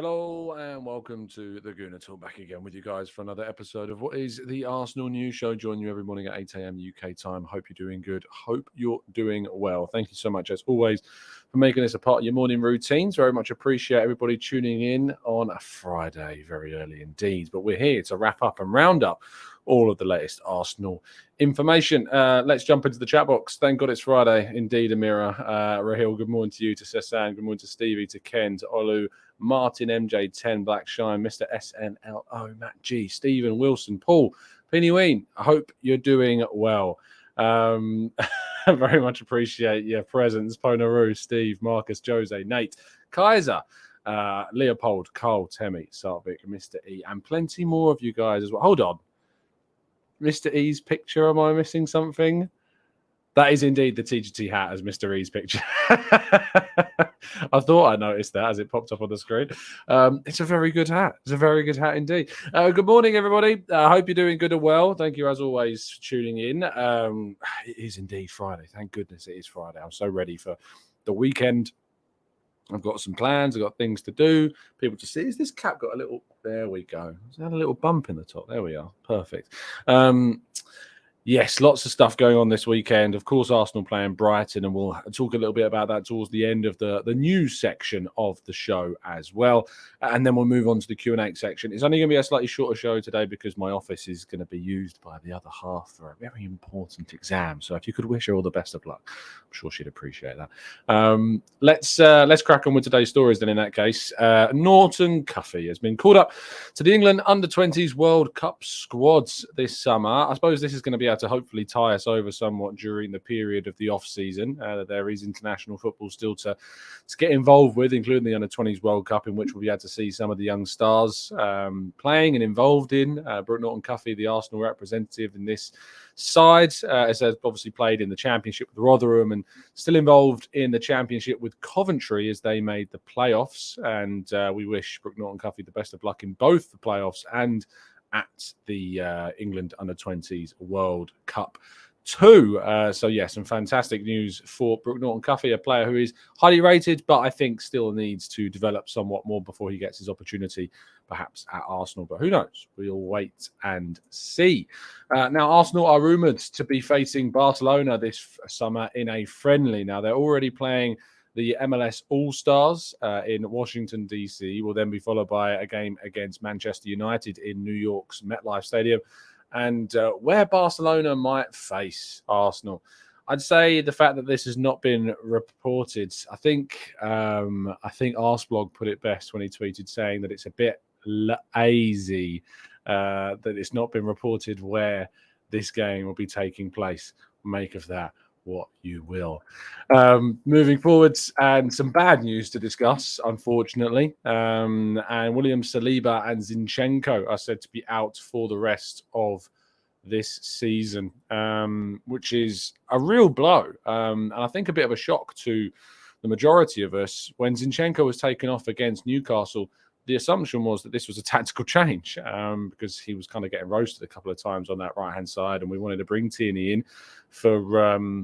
Hello and welcome to the Gooner Talk, back again with you guys for another episode of what is the Arsenal News Show. Join you every morning at 8 a.m. UK time. Hope you're doing good. Hope you're doing well. Thank you so much, as always, for making this a part of your morning routines. Very much appreciate everybody tuning in on a Friday, very early indeed. But we're here to wrap up and round up all of the latest Arsenal information. Let's jump into the chat box. Thank God it's Friday. Indeed, Amira. Rahil, good morning to you, to Sasan, good morning to Stevie, to Ken, to Olu, Martin, MJ10, Black Shine, Mr. SNLO, Matt G, Stephen, Wilson, Paul, Penny Ween. I hope you're doing well. Very much appreciate your presence. Ponaru, Steve, Marcus, Jose, Nate, Kaiser, Leopold, Carl, Temi, Sarvik, Mr. E, and plenty more of you guys as well. Hold on. Mr. E's picture, am I missing something? That is indeed the TGT hat as Mr. E's picture. I thought I noticed that as it popped up on the screen. It's a very good hat. It's a very good hat indeed. Good morning, everybody. I hope you're doing good and well. Thank you, as always, for tuning in. It is indeed Friday. Thank goodness it is Friday. I'm so ready for the weekend. I've got some plans. I've got things to do. People to see. Is this cap got a little... There we go. It's had a little bump in the top. There we are. Perfect. Yes, lots of stuff going on this weekend. Of course, Arsenal playing Brighton, and we'll talk a little bit about that towards the end of the news section of the show as well. And then we'll move on to the Q&A section. It's only going to be a slightly shorter show today because my office is going to be used by the other half for a very important exam. So if you could wish her all the best of luck, I'm sure she'd appreciate that. Let's crack on with today's stories then in that case. Norton-Cuffy has been called up to the England Under-20s World Cup squads this summer. I suppose this is going to be able to hopefully tie us over somewhat during the period of the off-season. There is international football still to get involved with, including the Under-20s World Cup, in which we'll be able to see some of the young stars playing and involved in. Brooke Norton-Cuffy, the Arsenal representative in this side, has obviously played in the Championship with Rotherham and still involved in the Championship with Coventry as they made the playoffs. And we wish Brooke Norton-Cuffy the best of luck in both the playoffs and at the England Under-20s World Cup 2. So, yeah, some fantastic news for Brooke Norton-Cuffy, a player who is highly rated, but I think still needs to develop somewhat more before he gets his opportunity, perhaps at Arsenal. But who knows? We'll wait and see. Now, Arsenal are rumoured to be facing Barcelona this summer in a friendly. Now, they're already playing the MLS All-Stars in Washington, D.C. will then be followed by a game against Manchester United in New York's MetLife Stadium, and where Barcelona might face Arsenal. I'd say the fact that this has not been reported, I think Arsblog put it best when he tweeted saying that it's a bit lazy that it's not been reported where this game will be taking place. Make of that what you will. Moving forwards, and some bad news to discuss, unfortunately. And William Saliba and Zinchenko are said to be out for the rest of this season, which is a real blow. And I think a bit of a shock to the majority of us. When Zinchenko was taken off against Newcastle, the assumption was that this was a tactical change because he was kind of getting roasted a couple of times on that right-hand side, and we wanted to bring Tierney in for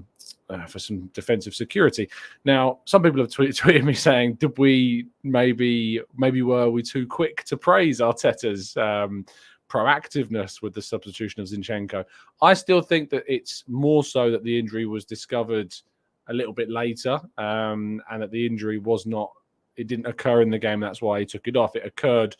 some defensive security. Now, some people have tweeted me saying, "Did we maybe were we too quick to praise Arteta's proactiveness with the substitution of Zinchenko?" I still think that it's more so that the injury was discovered a little bit later, and that the injury was not. It didn't occur in the game. That's why he took it off. It occurred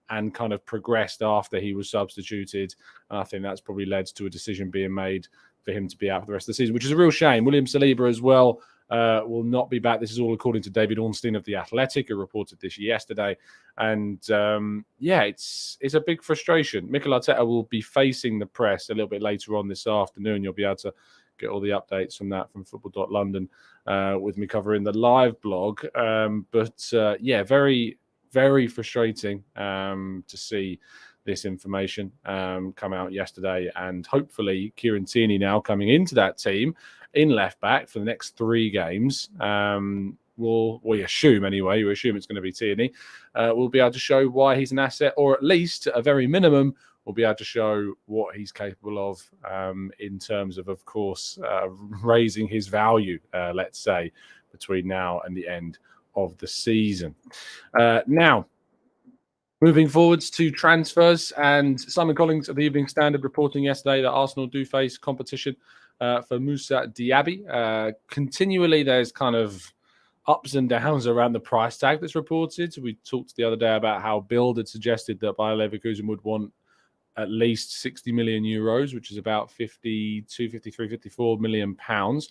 and kind of progressed after he was substituted. And I think that's probably led to a decision being made for him to be out for the rest of the season, which is a real shame. William Saliba as well will not be back. This is all according to David Ornstein of The Athletic, who reported this yesterday. And it's a big frustration. Mikel Arteta will be facing the press a little bit later on this afternoon. You'll be able to get all the updates from that from football.london with me covering the live blog. Very, very frustrating to see this information come out yesterday. And hopefully Kieran Tierney now coming into that team in left back for the next 3 games. We assume anyway, you assume it's going to be Tierney. We'll be able to show why he's an asset, or at least at a very minimum, we'll be able to show what he's capable of in terms of course, raising his value, let's say, between now and the end of the season. Now, Moving forwards to transfers, and Simon Collins of the Evening Standard reporting yesterday that Arsenal do face competition for Moussa Diaby. Continually, there's kind of ups and downs around the price tag that's reported. We talked the other day about how Bild had suggested that Bayer Leverkusen would want at least 60 million euros, which is about 52, 53, 54 million pounds.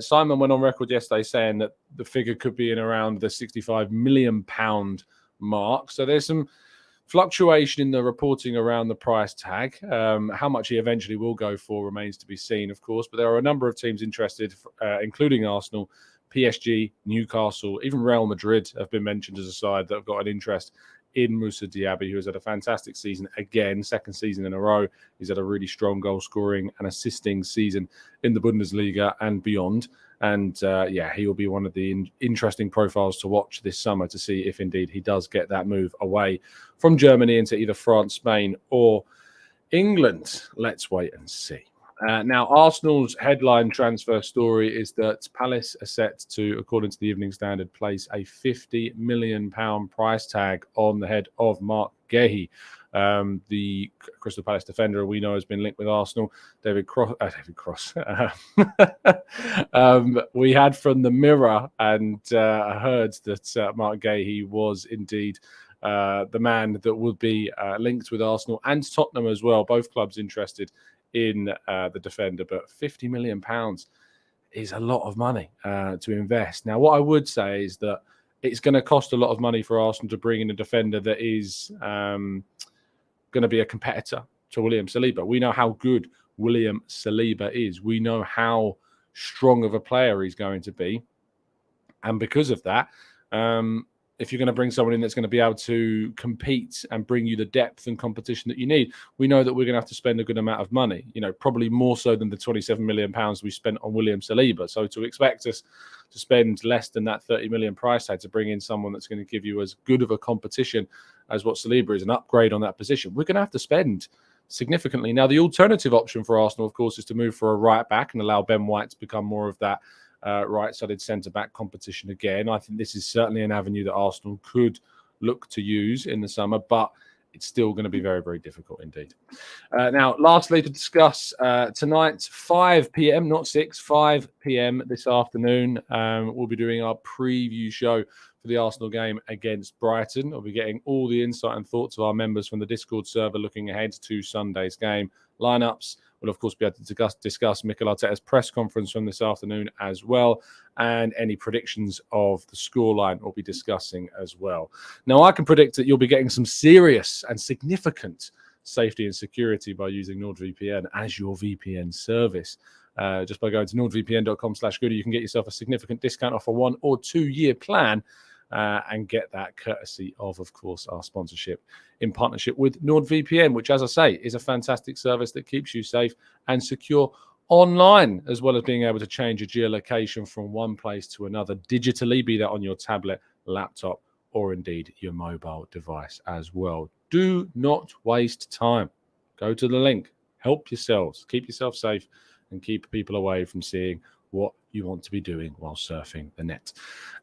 Simon went on record yesterday saying that the figure could be in around the 65 million pound mark. So there's some fluctuation in the reporting around the price tag. How much he eventually will go for remains to be seen, of course. But there are a number of teams interested, including Arsenal, PSG, Newcastle, even Real Madrid have been mentioned as a side that have got an interest in Moussa Diaby, who has had a fantastic season again, second season in a row. He's had a really strong goal scoring and assisting season in the Bundesliga and beyond. And he will be one of the interesting profiles to watch this summer to see if indeed he does get that move away from Germany into either France, Spain, or England. Let's wait and see. Now, Arsenal's headline transfer story is that Palace are set to, according to the Evening Standard, place a £50 million price tag on the head of Marc Guehi. The Crystal Palace defender we know has been linked with Arsenal. David Cross. We had from the Mirror and heard that Marc Guehi was indeed the man that would be linked with Arsenal and Tottenham as well. Both clubs interested in the defender, but £50 million is a lot of money to invest. Now, what I would say is that it's going to cost a lot of money for Arsenal to bring in a defender that is going to be a competitor to William Saliba. We know how good William Saliba is. We know how strong of a player he's going to be. And because of that, if you're going to bring someone in that's going to be able to compete and bring you the depth and competition that you need, we know that we're going to have to spend a good amount of money, probably more so than the £27 million we spent on William Saliba. So to expect us to spend less than that 30 million price tag to bring in someone that's going to give you as good of a competition as what Saliba is, an upgrade on that position, we're going to have to spend significantly. Now, the alternative option for Arsenal, of course, is to move for a right back and allow Ben White to become more of that right-sided centre-back competition again. I think this is certainly an avenue that Arsenal could look to use in the summer, but it's still going to be very, very difficult indeed. Now, lastly, to discuss tonight, 5 p.m, not 6, 5 p.m. this afternoon, we'll be doing our preview show for the Arsenal game against Brighton. We'll be getting all the insight and thoughts of our members from the Discord server looking ahead to Sunday's game. Lineups. We'll, of course, be able to discuss Mikel Arteta's press conference from this afternoon as well, and any predictions of the scoreline we'll be discussing as well. Now, I can predict that you'll be getting some serious and significant safety and security by using NordVPN as your VPN service. Just by going to nordvpn.com/Gooner, you can get yourself a significant discount off a 1 or 2 year plan. And get that courtesy of course, our sponsorship in partnership with NordVPN, which, as I say, is a fantastic service that keeps you safe and secure online, as well as being able to change your geolocation from one place to another digitally, be that on your tablet, laptop, or indeed your mobile device as well. Do not waste time. Go to the link. Help yourselves. Keep yourself safe and keep people away from seeing what you want to be doing while surfing the net.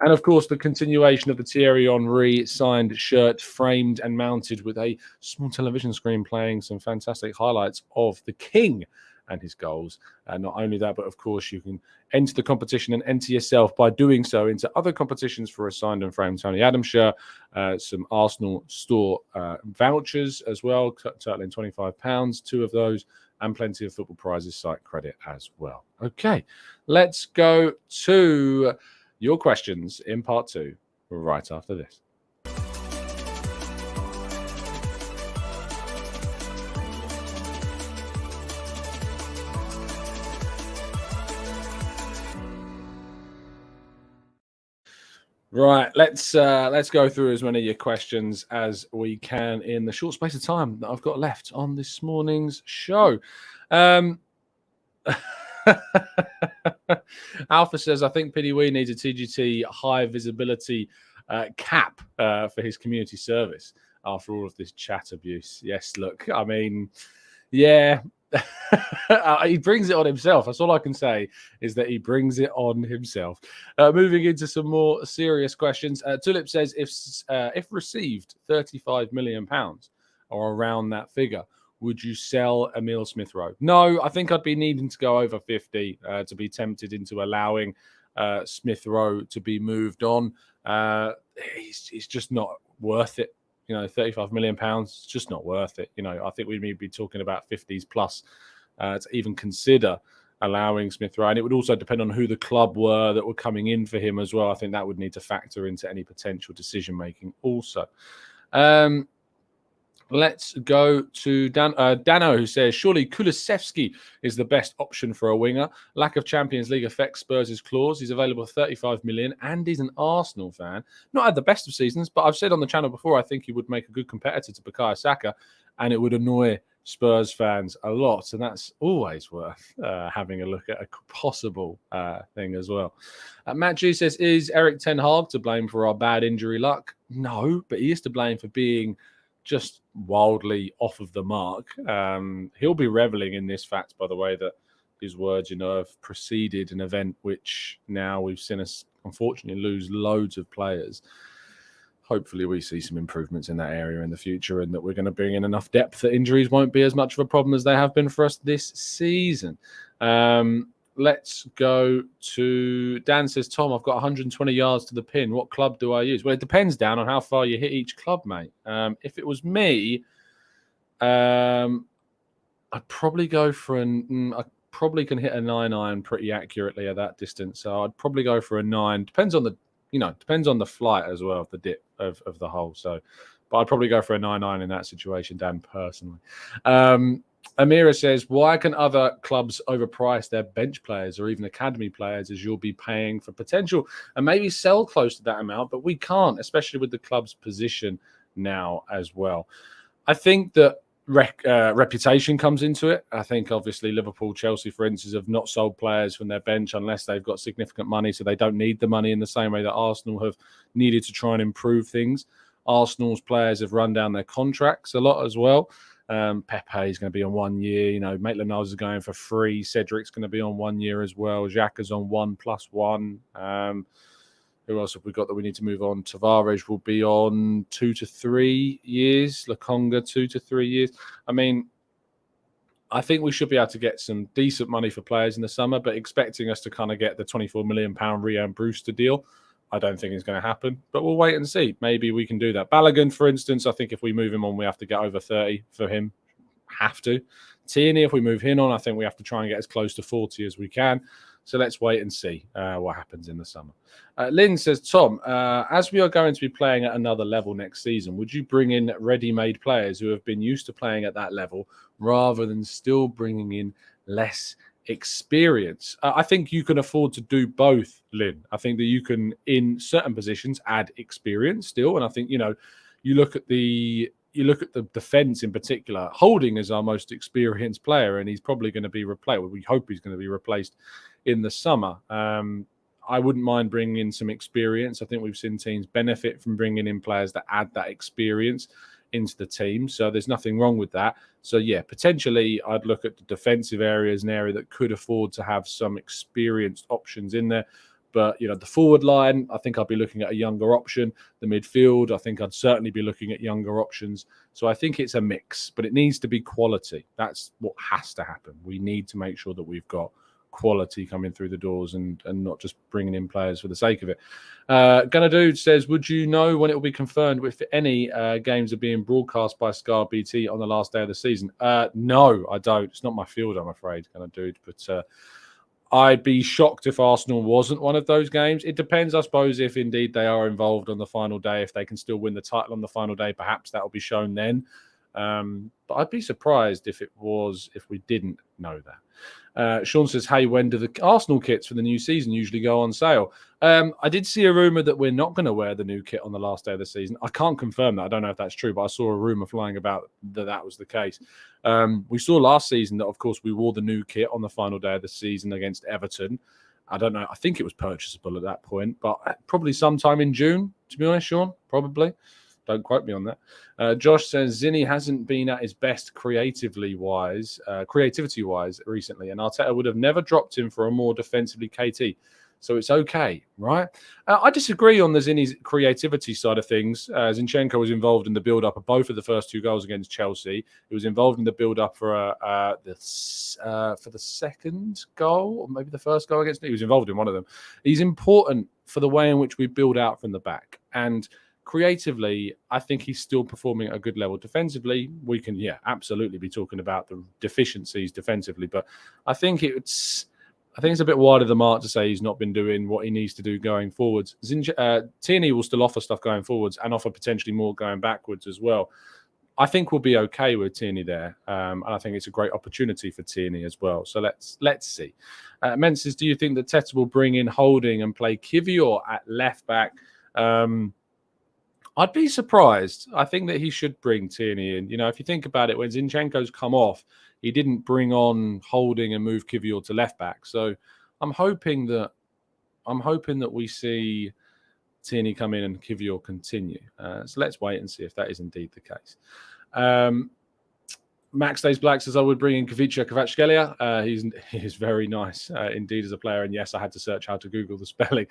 And of course, the continuation of the Thierry Henry signed shirt, framed and mounted with a small television screen, playing some fantastic highlights of the King and his goals. And not only that, but of course, you can enter the competition and enter yourself by doing so into other competitions for a signed and framed Tony Adams shirt, some Arsenal store vouchers as well, totaling £25, 2 of those, and plenty of football prizes, site credit as well. Okay, let's go to your questions in part 2 right after this. Right, let's go through as many of your questions as we can in the short space of time that I've got left on this morning's show. Alpha says, I think PDW needs a TGT high visibility cap for his community service after all of this chat abuse. Yes, look, I mean, yeah, He brings it on himself. That's all I can say, is that he brings it on himself. Moving into some more serious questions. Tulip says, if received £35 million or around that figure, would you sell Emile Smith-Rowe? No, I think I'd be needing to go over 50 to be tempted into allowing Smith-Rowe to be moved on. He's just not worth it. £35 million, it's just not worth it. I think we may be talking about 50s plus to even consider allowing Smith-Rowe. And it would also depend on who the club were that were coming in for him as well. I think that would need to factor into any potential decision-making also. Let's go to Dano, who says, surely Kulusevski is the best option for a winger. Lack of Champions League affects Spurs' clause. He's available for 35 million and he's an Arsenal fan. Not had the best of seasons, but I've said on the channel before, I think he would make a good competitor to Bukayo Saka, and it would annoy Spurs fans a lot. And that's always worth having a look at a possible thing as well. Matt G says, is Eric Ten Hag to blame for our bad injury luck? No, but he is to blame for being just wildly off of the mark. He'll be reveling in this fact, by the way, that his words, have preceded an event which now we've seen us unfortunately lose loads of players. Hopefully we see some improvements in that area in the future, and that we're going to bring in enough depth that injuries won't be as much of a problem as they have been for us this season. Let's go to Dan says, Tom, I've got 120 yards to the pin. What club do I use? Well, it depends, Dan, on how far you hit each club, mate. If it was me, I'd probably go for I probably can hit a 9-iron pretty accurately at that distance. So I'd probably go for a 9. Depends on the flight as well, of the dip of the hole. So, but I'd probably go for a 9-iron in that situation, Dan, personally. Amira says, why can other clubs overprice their bench players or even academy players, as you'll be paying for potential and maybe sell close to that amount, but we can't, especially with the club's position now as well. I think that reputation comes into it. I think obviously Liverpool, Chelsea, for instance, have not sold players from their bench unless they've got significant money, so they don't need the money in the same way that Arsenal have needed to try and improve things. Arsenal's players have run down their contracts a lot as well. Pepe is going to be on 1 year. Maitland-Niles is going for free. Cedric's going to be on 1 year as well. Xhaka's on 1+1. Who else have we got that we need to move on? Tavares will be on 2 to 3 years. Lokonga, 2 to 3 years. I mean, I think we should be able to get some decent money for players in the summer, but expecting us to kind of get the £24 million Rhian Brewster deal, I don't think it's going to happen, but we'll wait and see. Maybe we can do that. Balogun, for instance, I think if we move him on, we have to get over 30 for him. Have to. Tierney, if we move him on, I think we have to try and get as close to 40 as we can. So let's wait and see what happens in the summer. Lynn says, Tom, as we are going to be playing at another level next season, would you bring in ready-made players who have been used to playing at that level rather than still bringing in less experience? I think you can afford to do both, Lynn. I think that you can, in certain positions, add experience still. And I think, you look at the defense in particular. Holding is our most experienced player, and he's probably going to be replaced. We hope he's going to be replaced in the summer. I wouldn't mind bringing in some experience. I think we've seen teams benefit from bringing in players that add that experience into the team. So there's nothing wrong with that. So yeah, potentially I'd look at the defensive areas, an area that could afford to have some experienced options in there. But, the forward line, I think I'd be looking at a younger option. The midfield, I think I'd certainly be looking at younger options. So I think it's a mix, but it needs to be quality. That's what has to happen. We need to make sure that we've got quality coming through the doors and not just bringing in players for the sake of it. Gunnar Dude says, would you know when it will be confirmed if any games are being broadcast by Sky BT on the last day of the season? No, I don't. It's not my field, I'm afraid, Gunnar Dude. But I'd be shocked if Arsenal wasn't one of those games. It depends, I suppose, if indeed they are involved on the final day. If they can still win the title on the final day, perhaps that will be shown then. But I'd be surprised if we didn't know that. Sean says, hey, when do the Arsenal kits for the new season usually go on sale? I did see a rumour that we're not going to wear the new kit on the last day of the season. I can't confirm that. I don't know if that's true, but I saw a rumour flying about that was the case. We saw last season that, of course, we wore the new kit on the final day of the season against Everton. I don't know. I think it was purchasable at that point, but probably sometime in June, to be honest, Sean, probably. Don't quote me on that. Josh says Zinni hasn't been at his best creativity-wise recently, and Arteta would have never dropped him for a more defensively KT. So it's okay, right? I disagree on the Zinni's creativity side of things. Zinchenko was involved in the build-up of both of the first 2 goals against Chelsea. He was involved in the build-up for the second goal, or maybe the first goal against. He was involved in one of them. He's important for the way in which we build out from the back. And creatively, I think he's still performing at a good level. Defensively, we can, absolutely be talking about the deficiencies defensively. But I think it's a bit wide of the mark to say he's not been doing what he needs to do going forwards. Tierney will still offer stuff going forwards and offer potentially more going backwards as well. I think we'll be okay with Tierney there, and I think it's a great opportunity for Tierney as well. So let's see. Men says, do you think that Teta will bring in Holding and play Kivior at left back? I'd be surprised. I think that he should bring Tierney in. If you think about it, when Zinchenko's come off, he didn't bring on Holding and move Kivior to left back. So I'm hoping that we see Tierney come in and Kivior continue. So let's wait and see if that is indeed the case. Max Days Black says I would bring in Kavica Kvaratskhelia. He's very nice indeed as a player. And yes, I had to search how to Google the spelling.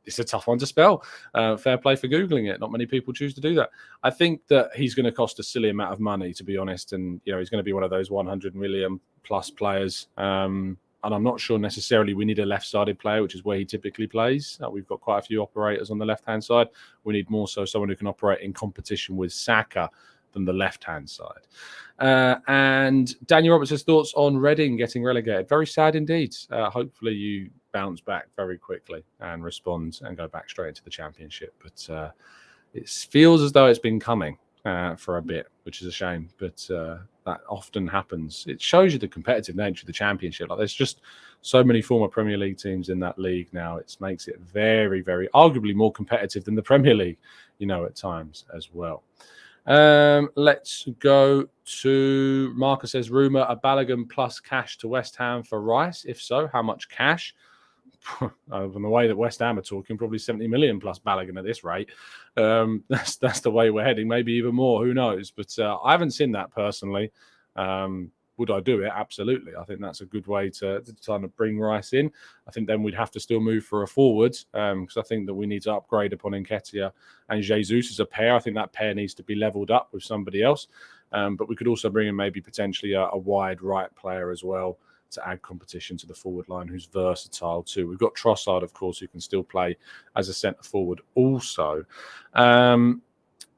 It's a tough one to spell. Fair play for Googling it. Not many people choose to do that. I think that he's going to cost a silly amount of money, to be honest. And, he's going to be one of those 100 million plus players. And I'm not sure necessarily we need a left-sided player, which is where he typically plays. We've got quite a few operators on the left-hand side. We need more so someone who can operate in competition with Saka than the left-hand side. And Daniel Roberts' thoughts on Reading getting relegated. Very sad indeed. Hopefully you bounce back very quickly and respond and go back straight into the Championship. But it feels as though it's been coming for a bit, which is a shame. But that often happens. It shows you the competitive nature of the Championship. Like, there's just so many former Premier League teams in that league now. It makes it very, very, arguably more competitive than the Premier League, at times as well. Let's go to Marcus says, rumour a Balogun plus cash to West Ham for Rice. If so, how much cash? From the way that West Ham are talking, probably 70 million plus Balogun at this rate. That's the way we're heading, maybe even more, who knows? But I haven't seen that personally. Would I do it? Absolutely. I think that's a good way to kind of bring Rice in. I think then we'd have to still move for a forward because I think that we need to upgrade upon Nketiah and Jesus as a pair. I think that pair needs to be leveled up with somebody else. But we could also bring in maybe potentially a wide right player as well to add competition to the forward line who's versatile too. We've got Trossard, of course, who can still play as a centre forward also.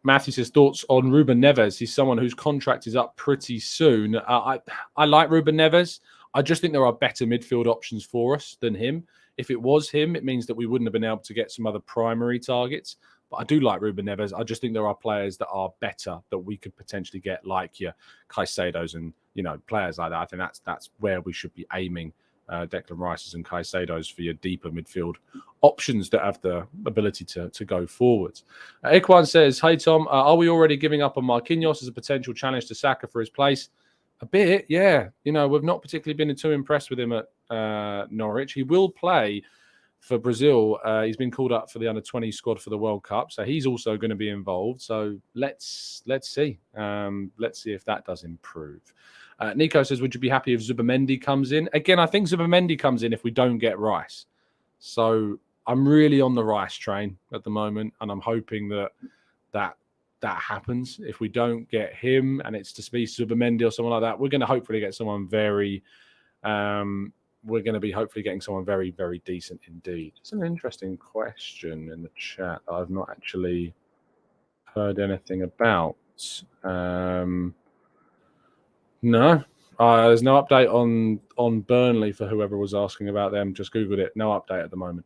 Matthew says, thoughts on Ruben Neves. He's someone whose contract is up pretty soon. I like Ruben Neves. I just think there are better midfield options for us than him. If it was him, it means that we wouldn't have been able to get some other primary targets. But I do like Ruben Neves. I just think there are players that are better that we could potentially get, like your Caicedos and players like that. I think that's where we should be aiming. Declan Rice's and Caicedo's for your deeper midfield options that have the ability to go forwards. Ikwan says, hey Tom, are we already giving up on Marquinhos as a potential challenge to Saka for his place? A bit, yeah. We've not particularly been too impressed with him at Norwich. He will play for Brazil. He's been called up for the under-20 squad for the World Cup, so he's also going to be involved. So let's see. Let's see if that does improve. Nico says, would you be happy if Zubimendi comes in? Again, I think Zubimendi comes in if we don't get Rice. So I'm really on the Rice train at the moment, and I'm hoping that happens. If we don't get him and it's to be Zubimendi or someone like that, we're going to hopefully get someone very very, very decent indeed. It's an interesting question in the chat that I've not actually heard anything about. No, there's no update on Burnley for whoever was asking about them. Just Googled it. No update at the moment.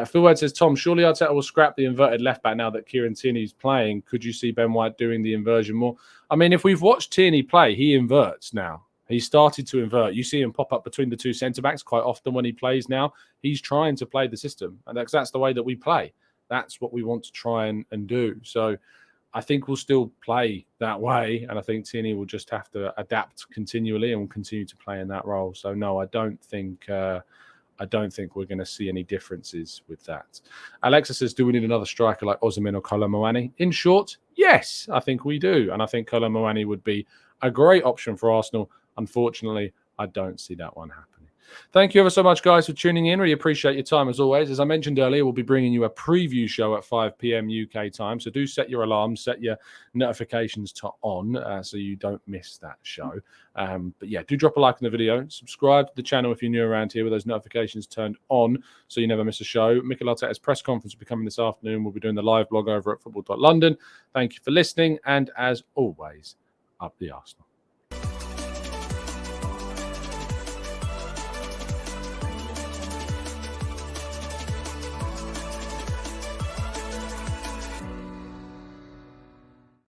Phil Wade says, Tom, surely Arteta will scrap the inverted left back now that Kieran Tierney's playing. Could you see Ben White doing the inversion more? I mean, if we've watched Tierney play, he inverts now. He started to invert. You see him pop up between the two centre-backs quite often when he plays now. He's trying to play the system, and that's the way that we play. That's what we want to try and do. So I think we'll still play that way, and I think Tierney will just have to adapt continually and will continue to play in that role. So no, I don't think I don't think we're going to see any differences with that. Alexa says, do we need another striker like Osimhen or Kolo Muani? In short, yes, I think we do. And I think Kolo Muani would be a great option for Arsenal. Unfortunately, I don't see that one happening. Thank you ever so much, guys, for tuning in. Really appreciate your time, as always. As I mentioned earlier, we'll be bringing you a preview show at 5 p.m. UK time. So do set your alarms, set your notifications to on so you don't miss that show. But yeah, do drop a like on the video. Subscribe to the channel if you're new around here with those notifications turned on so you never miss a show. Mikel Arteta's press conference will be coming this afternoon. We'll be doing the live blog over at football.london. Thank you for listening. And as always, up the Arsenal.